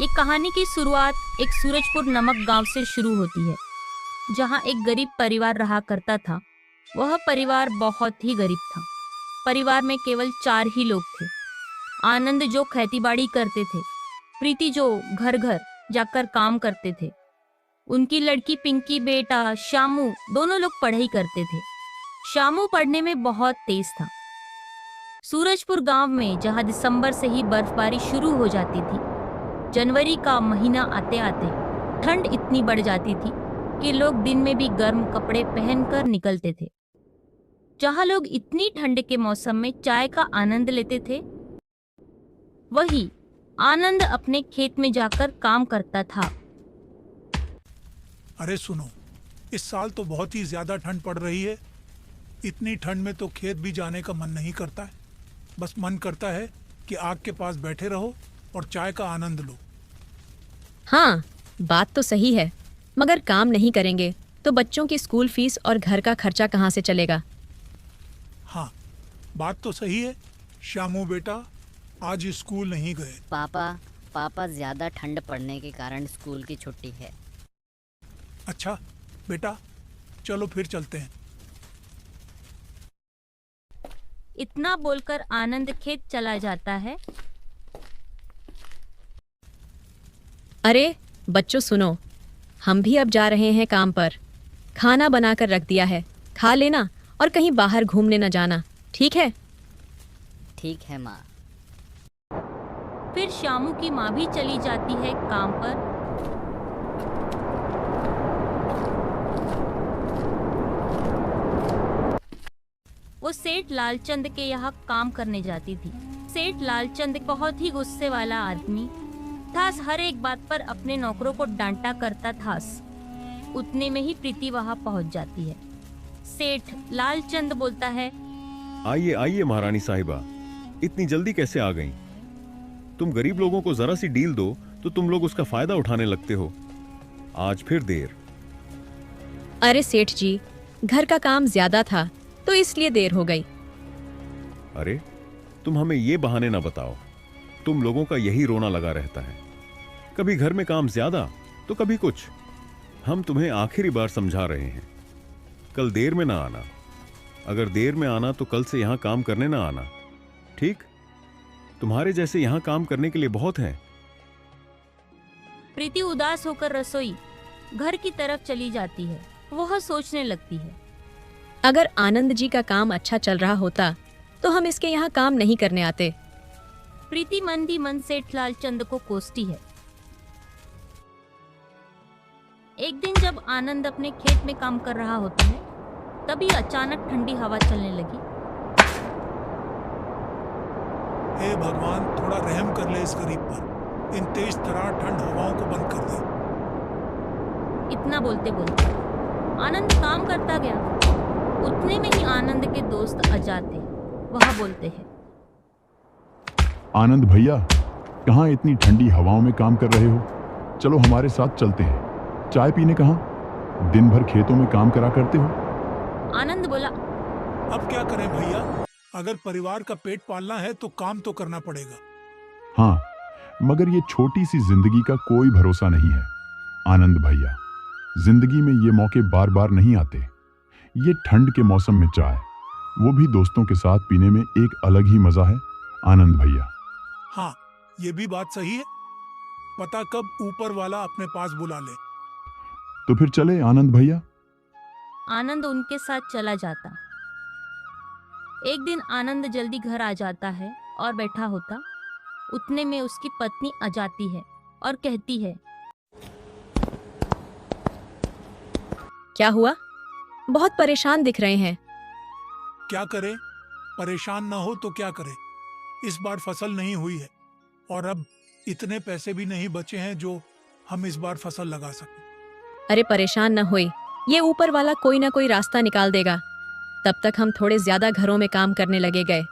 ये कहानी की शुरुआत एक सूरजपुर नामक गांव से शुरू होती है, जहां एक गरीब परिवार रहा करता था। वह परिवार बहुत ही गरीब था। परिवार में केवल 4 ही लोग थे। आनंद जो खेतीबाड़ी करते थे, प्रीति जो घर घर जाकर काम करते थे, उनकी लड़की पिंकी, बेटा शामू, दोनों लोग पढ़ाई करते थे। शामू पढ़ने में बहुत तेज था। सूरजपुर गांव में जहां दिसंबर से ही बर्फबारी शुरू हो जाती थी, जनवरी का महीना आते आते ठंड इतनी बढ़ जाती थी कि लोग दिन में भी गर्म कपड़े पहनकर निकलते थे। जहां लोग इतनी ठंड के मौसम में चाय का आनंद लेते थे, वही आनंद अपने खेत में जाकर काम करता था। अरे सुनो, इस साल तो बहुत ही ज्यादा ठंड पड़ रही है। इतनी ठंड में तो खेत भी जाने का मन नहीं करता है। बस मन करता है कि आग के पास बैठे रहो और चाय का आनंद लो। हाँ, बात तो सही है, मगर काम नहीं करेंगे तो बच्चों की स्कूल फीस और घर का खर्चा कहाँ से चलेगा। हाँ, बात तो सही है। शामू बेटा आज स्कूल नहीं गए। पापा ज्यादा ठंड पड़ने के कारण स्कूल की छुट्टी है। अच्छा बेटा, चलो फिर चलते हैं। इतना बोलकर आनंद खेत चला जाता है। अरे बच्चों सुनो, हम भी अब जा रहे हैं काम पर। खाना बनाकर रख दिया है, खा लेना और कहीं बाहर घूमने न जाना, ठीक है? ठीक है माँ। फिर शामू की माँ भी चली जाती है काम पर। वो सेठ लालचंद के यहाँ काम करने जाती थी। सेठ लालचंद बहुत ही गुस्से वाला आदमी था। हर एक बात पर अपने नौकरों को डांटा करता था। उतने में ही प्रीति वहाँ पहुँच जाती है। सेठ लालचंद बोलता है, आइए आइए महारानी साहिबा, इतनी जल्दी कैसे आ गईं? तुम गरीब लोगों को जरा सी डील दो तो तुम लोग उसका फायदा उठाने लगते हो। आज फिर देर। अरे सेठ जी, घर का काम ज्यादा था तो इसलिए देर हो गई। अरे तुम हमें ये बहाने ना बताओ। तुम लोगों का यही रोना लगा रहता है, कभी घर में काम ज्यादा तो कभी कुछ। हम तुम्हें आखिरी बार समझा रहे हैं, कल देर में ना आना। अगर देर में आना तो कल से यहां काम करने ना आना, ठीक? तुम्हारे जैसे यहां काम करने के लिए बहुत हैं। प्रीति उदास होकर रसोई घर की तरफ चली जाती है। वह सोचने लगती है, अगर आनंद जी का काम अच्छा चल रहा होता तो हम इसके यहाँ काम नहीं करने आते। प्रीति मन ही मन सेठ लालचंद को कोसती है। एक दिन जब आनंद अपने खेत में काम कर रहा होता है, तभी अचानक ठंडी हवा चलने लगी। हे भगवान, थोड़ा रहम कर ले इस गरीब पर। इन तेज तरार ठंड हवाओं को बंद कर दे। इतना बोलते बोलते आनंद काम करता गया। उतने में ही आनंद के दोस्त आजाद थे। वह बोलते हैं, आनंद भैया, कहाँ इतनी ठंडी हवाओं में काम कर रहे हो? चलो हमारे साथ चलते हैं। चाय पीने कहाँ? दिन भर खेतों में काम करा करते हो। आनंद बोला, अब क्या करें भैया, अगर परिवार का पेट पालना है तो काम तो करना पड़ेगा। हाँ, मगर ये छोटी सी जिंदगी का कोई भरोसा नहीं है आनंद भैया। जिंदगी में ये मौके बार बार नहीं आते। ये ठंड के मौसम में चाय, वो भी दोस्तों के साथ पीने में एक अलग ही मजा है आनंद भैया। हाँ, ये भी बात सही है। पता कब ऊपर वाला अपने पास बुला ले। तो फिर चले आनंद भैया। आनंद उनके साथ चला जाता। एक दिन आनंद जल्दी घर आ जाता है और बैठा होता। उतने में उसकी पत्नी आ जाती है और कहती है, क्या हुआ? बहुत परेशान दिख रहे हैं। क्या करें, परेशान ना हो तो क्या करें। इस बार फसल नहीं हुई है और अब इतने पैसे भी नहीं बचे हैं जो हम इस बार फसल लगा सकें। अरे परेशान न होइए, ये ऊपर वाला कोई ना कोई रास्ता निकाल देगा। तब तक हम थोड़े ज्यादा घरों में काम करने लगे गए।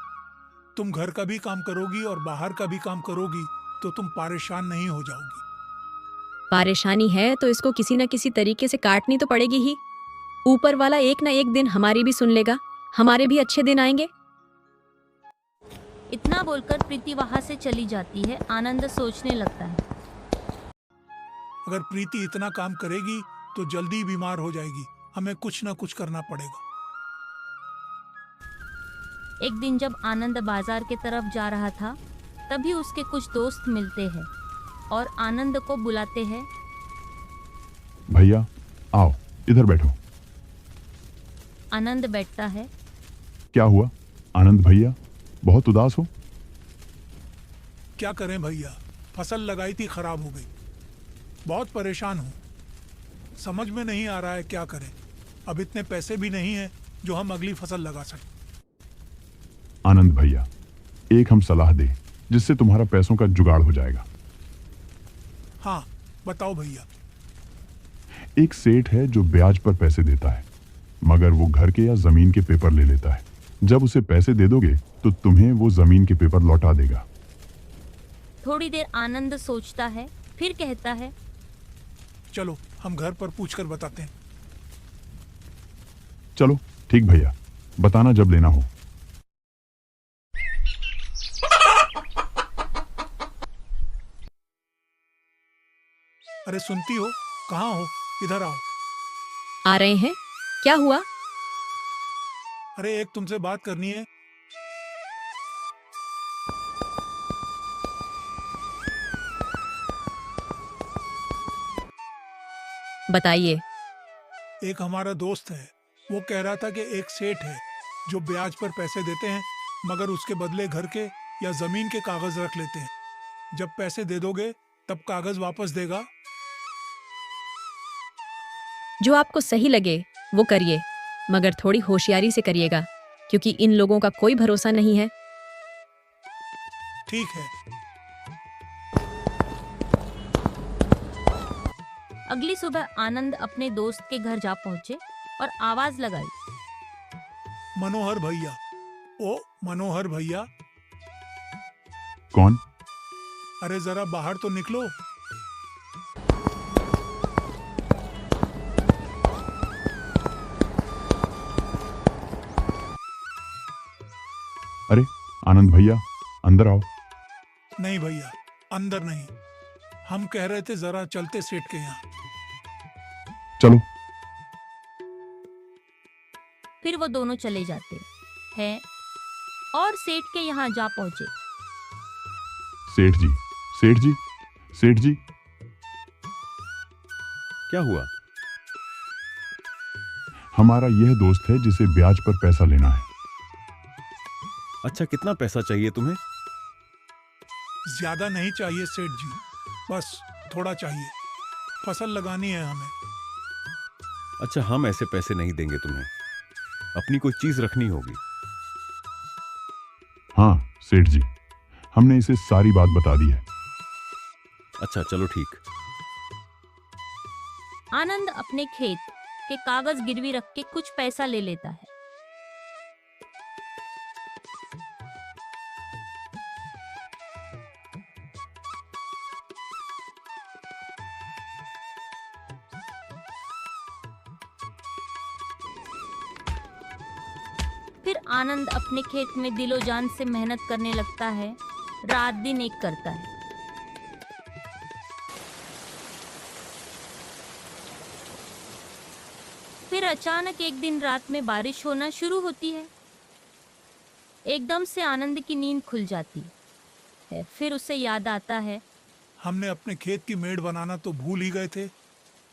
तुम घर का भी काम करोगी और बाहर का भी काम करोगी तो तुम परेशान नहीं हो जाओगी। परेशानी है तो इसको किसी न किसी तरीके से काटनी तो पड़ेगी ही। ऊपर वाला एक ना एक दिन हमारी भी सुन लेगा, हमारे भी अच्छे दिन आएंगे। इतना बोलकर प्रीति वहां से चली जाती है। आनंद सोचने लगता है, अगर प्रीति इतना काम करेगी तो जल्दी बीमार हो जाएगी। हमें कुछ ना कुछ करना पड़ेगा। एक दिन जब आनंद बाजार के तरफ जा रहा था, तभी उसके कुछ दोस्त मिलते हैं और आनंद को बुलाते हैं। भैया आओ, इधर बैठो। आनंद बैठता है। क्या हुआ आनंद भैया, बहुत उदास हो? क्या करें भैया, फसल लगाई थी, खराब हो गई। बहुत परेशान हूँ। समझ में नहीं आ रहा है क्या करें। अब इतने पैसे भी नहीं हैं जो हम अगली फसल लगा सकें। आनंद भैया, एक हम सलाह दें जिससे तुम्हारा पैसों का जुगाड़ हो जाएगा। हाँ बताओ भैया। एक सेठ है जो ब्याज पर पैसे देता है, मगर वो घर के या जमीन के पेपर ले लेता है। जब उसे पैसे दे दोगे तो तुम्हें वो जमीन के पेपर लौटा देगा। थोड़ी देर आनंद सोचता है, फिर कहता है, चलो हम घर पर पूछकर बताते हैं। चलो ठीक भैया, बताना जब लेना हो। अरे सुनती हो, कहाँ हो? इधर आओ। आ रहे हैं। क्या हुआ? अरे एक तुमसे बात करनी है। बताइए। एक हमारा दोस्त है, वो कह रहा था कि एक सेठ है जो ब्याज पर पैसे देते हैं, मगर उसके बदले घर के या जमीन के कागज रख लेते हैं। जब पैसे दे दोगे तब कागज वापस देगा। जो आपको सही लगे वो करिए, मगर थोड़ी होशियारी से करिएगा, क्योंकि इन लोगों का कोई भरोसा नहीं है। ठीक है। अगली सुबह आनंद अपने दोस्त के घर जा पहुंचे और आवाज लगाई। मनोहर भैया, ओ मनोहर भैया, कौन? अरे जरा बाहर तो निकलो। अरे आनंद भैया, अंदर आओ। नहीं भैया, अंदर नहीं। हम कह रहे थे जरा चलते सेठ के यहाँ। चलो। फिर वो दोनों चले जाते हैं और सेठ के यहाँ जा पहुंचे। सेठ जी, सेठ जी, सेठ जी। क्या हुआ? हमारा यह दोस्त है जिसे ब्याज पर पैसा लेना है। अच्छा, कितना पैसा चाहिए तुम्हें? ज्यादा नहीं चाहिए सेठ जी, बस थोड़ा चाहिए। फसल लगानी है हमें। अच्छा, हम ऐसे पैसे नहीं देंगे तुम्हें, अपनी कोई चीज रखनी होगी। हाँ सेठ जी, हमने इसे सारी बात बता दी है। अच्छा चलो ठीक। आनंद अपने खेत के कागज गिरवी रख के कुछ पैसा ले लेता है। फिर आनंद अपने खेत में दिलो जान से मेहनत करने लगता है, रात दिन एक करता है। फिर अचानक एक दिन रात में बारिश होना शुरू होती है। एकदम से आनंद की नींद खुल जाती है। फिर उसे याद आता है, हमने अपने खेत की मेड़ बनाना तो भूल ही गए थे।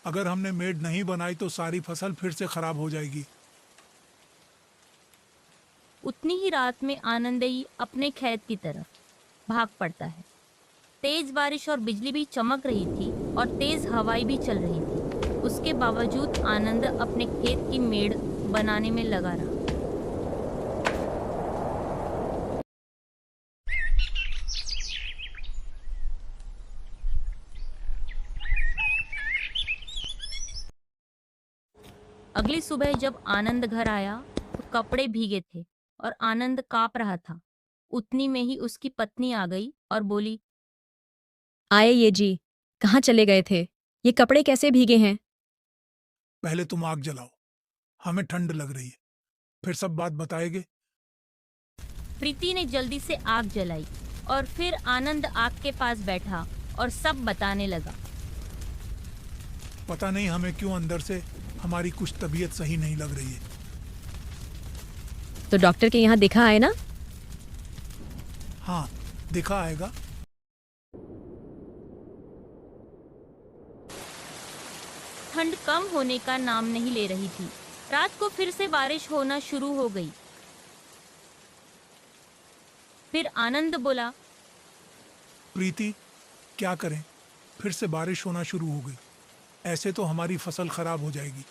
अगर हमने मेड़ नहीं बनाई तो सारी फसल फिर से खराब हो जाएगी। उतनी ही रात में आनंद ही अपने खेत की तरफ भाग पड़ता है। तेज बारिश और बिजली भी चमक रही थी और तेज हवाई भी चल रही थी। उसके बावजूद आनंद अपने खेत की मेड़ बनाने में लगा रहा। अगली सुबह जब आनंद घर आया तो कपड़े भीगे थे और आनंद कांप रहा था। उतनी में ही उसकी पत्नी आ गई और बोली, आए ये जी, कहाँ चले गए थे? ये कपड़े कैसे भीगे हैं? पहले तुम आग जलाओ, हमें ठंड लग रही है, फिर सब बात बताएंगे। प्रीति ने जल्दी से आग जलाई और फिर आनंद आग के पास बैठा और सब बताने लगा। पता नहीं हमें क्यों अंदर से हमारी कुछ तबीयत सही नहीं लग रही है। तो डॉक्टर के यहाँ दिखा आए ना। हाँ, देखा आएगा। ठंड कम होने का नाम नहीं ले रही थी। रात को फिर से बारिश होना शुरू हो गई। फिर आनंद बोला, प्रीति, क्या करें, फिर से बारिश होना शुरू हो गई। ऐसे तो हमारी फसल खराब हो जाएगी।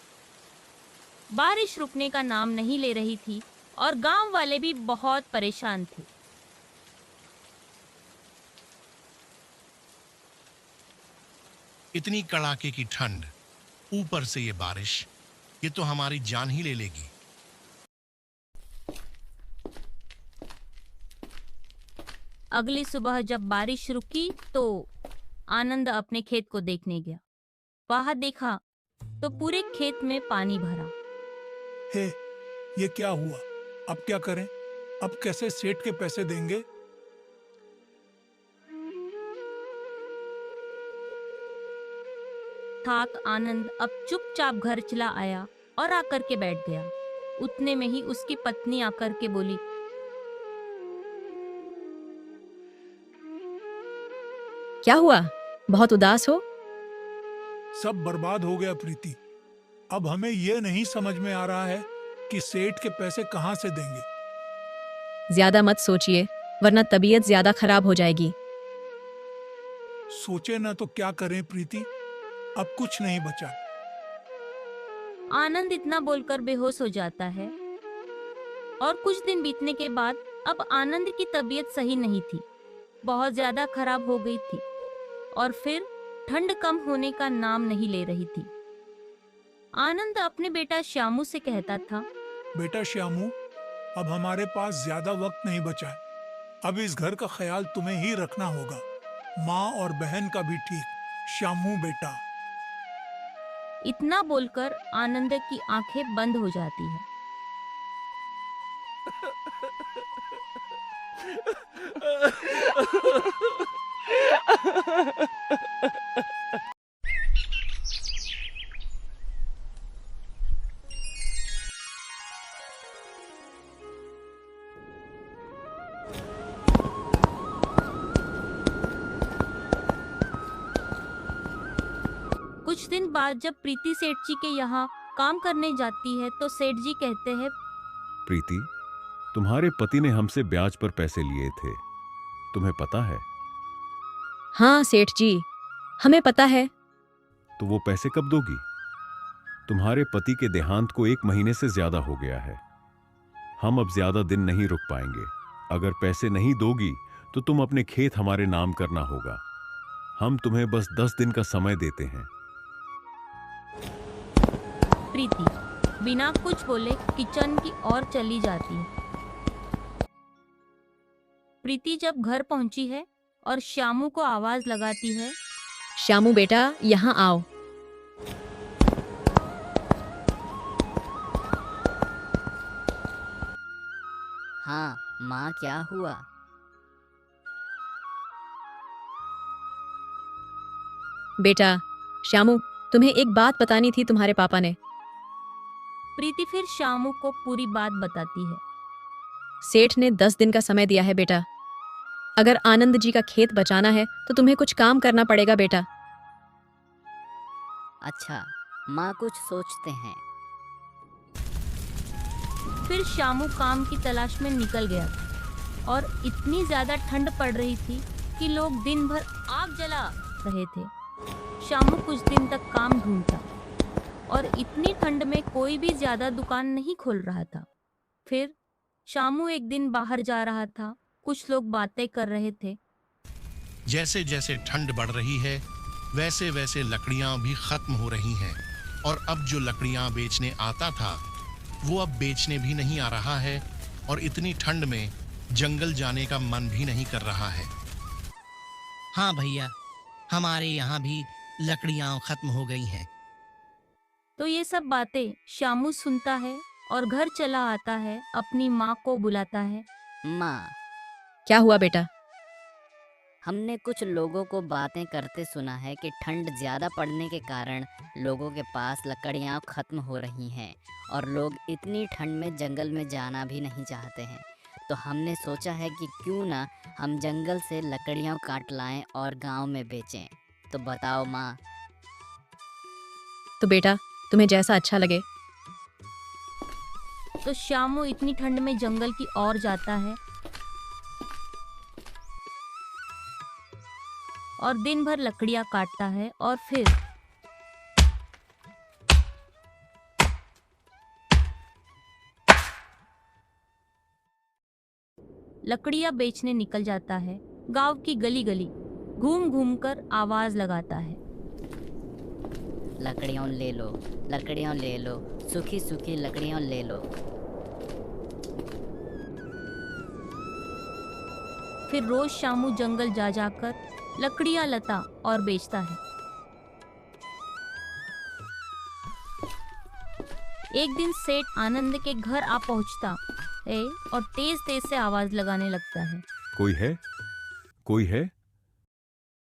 बारिश रुकने का नाम नहीं ले रही थी और गांव वाले भी बहुत परेशान थे। इतनी कड़ाके की ठंड, ऊपर से ये बारिश, ये तो हमारी जान ही ले लेगी। अगली सुबह जब बारिश रुकी तो आनंद अपने खेत को देखने गया। वहां देखा तो पूरे खेत में पानी भरा। हे, ये क्या हुआ? अब क्या करें? अब कैसे सेठ के पैसे देंगे? थाक आनंद अब चुपचाप घर चला आया और आकर के बैठ गया। उतने में ही उसकी पत्नी आकर के बोली, क्या हुआ, बहुत उदास हो? सब बर्बाद हो गया प्रीति। अब हमें ये नहीं समझ में आ रहा है कि सेठ के पैसे कहाँ से देंगे। ज्यादा मत सोचिए, वरना तबीयत ज्यादा खराब हो जाएगी। सोचे ना तो क्या करें प्रीति, अब कुछ नहीं बचा। आनंद इतना बोलकर बेहोश हो जाता है। और कुछ दिन बीतने के बाद अब आनंद की तबीयत सही नहीं थी, बहुत ज्यादा खराब हो गई थी। और फिर ठंड कम होने का नाम नहीं ले रही थी। आनंद अपने बेटा श्यामू से कहता था, बेटा श्यामू, अब हमारे पास ज्यादा वक्त नहीं बचा है। अब इस घर का ख्याल तुम्हें ही रखना होगा, माँ और बहन का भी ठीक। श्यामू बेटा। इतना बोलकर आनंद की आंखें बंद हो जाती है। कुछ दिन बाद जब प्रीति सेठ जी के यहाँ काम करने जाती है तो सेठ जी कहते हैं, प्रीति, तुम्हारे पति ने हमसे ब्याज पर पैसे लिए थे, तुम्हें पता है? हाँ सेठ जी, हमें पता है। तो वो पैसे कब दोगी? तुम्हारे पति के देहांत को 1 महीने से ज्यादा हो गया है। हम अब ज्यादा दिन नहीं रुक पाएंगे। अगर पैसे नहीं दोगी तो तुम अपने खेत हमारे नाम करना होगा। हम तुम्हें बस 10 दिन का समय देते हैं। प्रीति बिना कुछ बोले किचन की ओर चली जाती है। प्रीति जब घर पहुंची है और श्यामू को आवाज लगाती है, श्यामू बेटा, यहाँ आओ। हाँ माँ, क्या हुआ? बेटा श्यामू, तुम्हें एक बात बतानी थी तुम्हारे पापा ने। प्रीति फिर श्यामू को पूरी बात बताती है। सेठ ने 10 दिन का समय दिया है बेटा। अगर आनंद जी का खेत बचाना है तो तुम्हें कुछ काम करना पड़ेगा बेटा। अच्छा माँ, कुछ सोचते हैं। फिर श्यामू काम की तलाश में निकल गया था और इतनी ज्यादा ठंड पड़ रही थी कि लोग दिन भर आग जला रहे थे। श्यामू कुछ दिन तक काम ढूंढता और इतनी ठंड में कोई भी ज्यादा दुकान नहीं खोल रहा था। फिर श्यामू एक दिन बाहर जा रहा था, कुछ लोग बातें कर रहे थे। जैसे जैसे ठंड बढ़ रही है, वैसे वैसे लकड़ियां भी खत्म हो रही हैं। और अब जो लकड़ियां बेचने आता था, वो अब बेचने भी नहीं आ रहा है। और इतनी ठंड में जंगल जाने का मन भी नहीं कर रहा है। हाँ भैया, हमारे यहाँ भी लकड़ियाँ खत्म हो गई हैं। तो ये सब बातें श्यामू सुनता है और घर चला आता है, अपनी माँ को बुलाता है। माँ, क्या हुआ बेटा? हमने कुछ लोगों को बातें करते सुना है कि ठंड ज़्यादा पड़ने के कारण लोगों के पास लकड़ियाँ खत्म हो रही हैं और लोग इतनी ठंड में जंगल में जाना भी नहीं चाहते हैं। तो हमने सोचा है कि क्यों ना हम जंगल से लकड़ियाँ काट लाएं और गांव में बेचें। तो बताओ माँ। तो बेटा, तुम्हें जैसा अच्छा लगे। तो श्यामू इतनी ठंड में जंगल की ओर जाता है और दिन भर लकड़ियां काटता है और फिर लकड़ियां बेचने निकल जाता है। गांव की गली गली घूम घूम कर आवाज लगाता है, लकड़ियों ले लो, लकड़ियों ले लो, सूखी सूखी लकड़ियों ले लो। फिर रोज शामू जंगल जा जाकर लकड़ियां लता और बेचता है। एक दिन सेठ आनंद के घर आ पहुंचता है और तेज तेज से आवाज लगाने लगता है। कोई है? कोई है?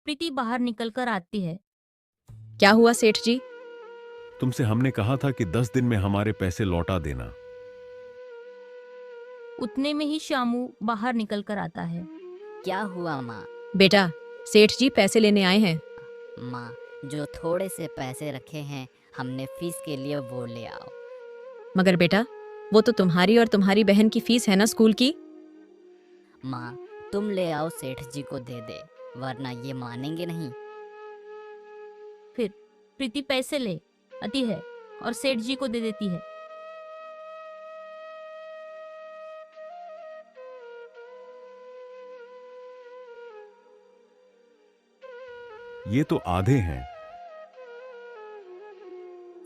प्रीति बाहर निकलकर आती है। क्या हुआ सेठ जी? तुमसे हमने कहा था कि 10 दिन में हमारे पैसे लौटा देना। उतने में ही शामू बाहर निकलकर आता है। क्या हुआ माँ? बेटा, सेठ जी पैसे लेने आए हैं। माँ, जो थोड़े से पैसे रखे हैं हमने फीस के लिए वो ले आओ। मगर बेटा, वो तो तुम्हारी और तुम्हारी बहन की फीस है ना स्कूल की। माँ, तुम ले आओ, सेठ जी को दे दे, वरना ये मानेंगे नहीं। फिर प्रीति पैसे ले आती है और सेठ जी को दे देती है। ये तो आधे हैं।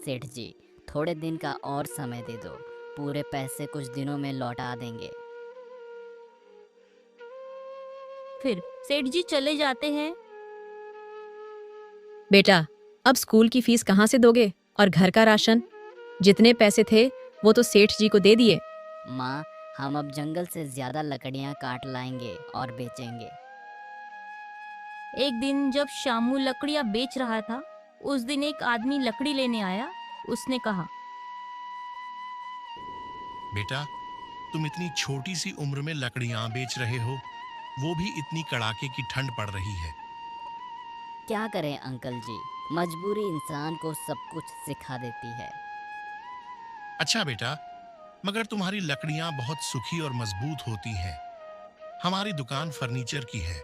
सेठ जी, थोड़े दिन का और समय दे दो, पूरे पैसे कुछ दिनों में लौटा देंगे। फिर सेठ जी चले जाते हैं। बेटा, अब स्कूल की फीस कहाँ से दोगे और घर का राशन? जितने पैसे थे वो तो सेठ जी को दे दिए। माँ, हम अब जंगल से ज्यादा लकड़ियाँ काट लाएंगे और बेचेंगे। एक दिन जब शामू लकड़ियां बेच रहा था, उस दिन एक आदमी लकड़ी लेने आया। उसने कहा, बेटा, तुम इतनी छोटी सी उम्र में लकड़ियां बेच रहे हो, वो भी इतनी कड़ाके की ठंड पड़ रही है। क्या करें अंकल जी, मजबूरी इंसान को सब कुछ सिखा देती है। अच्छा बेटा, मगर तुम्हारी लकड़ियां बहुत सूखी और मजबूत होती हैं। हमारी दुकान फर्नीचर की है,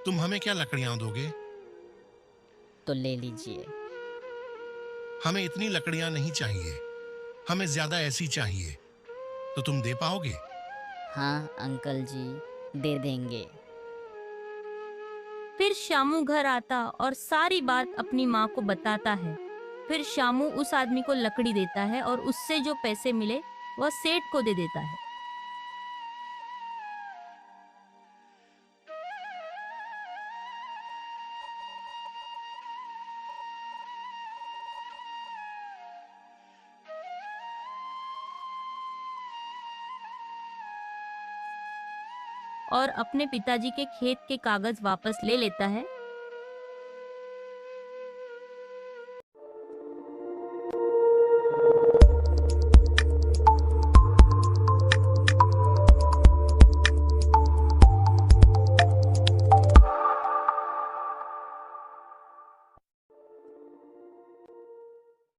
तुम हमें क्या लकड़ियां दोगे? तो ले लीजिए। हमें इतनी लकड़ियां नहीं चाहिए, हमें ज्यादा ऐसी चाहिए। तो तुम दे पाओगे? हाँ अंकल जी, दे देंगे। फिर शामू घर आता और सारी बात अपनी माँ को बताता है। फिर शामू उस आदमी को लकड़ी देता है और उससे जो पैसे मिले वह सेठ को दे देता है। और अपने पिताजी के खेत के कागज वापस ले लेता है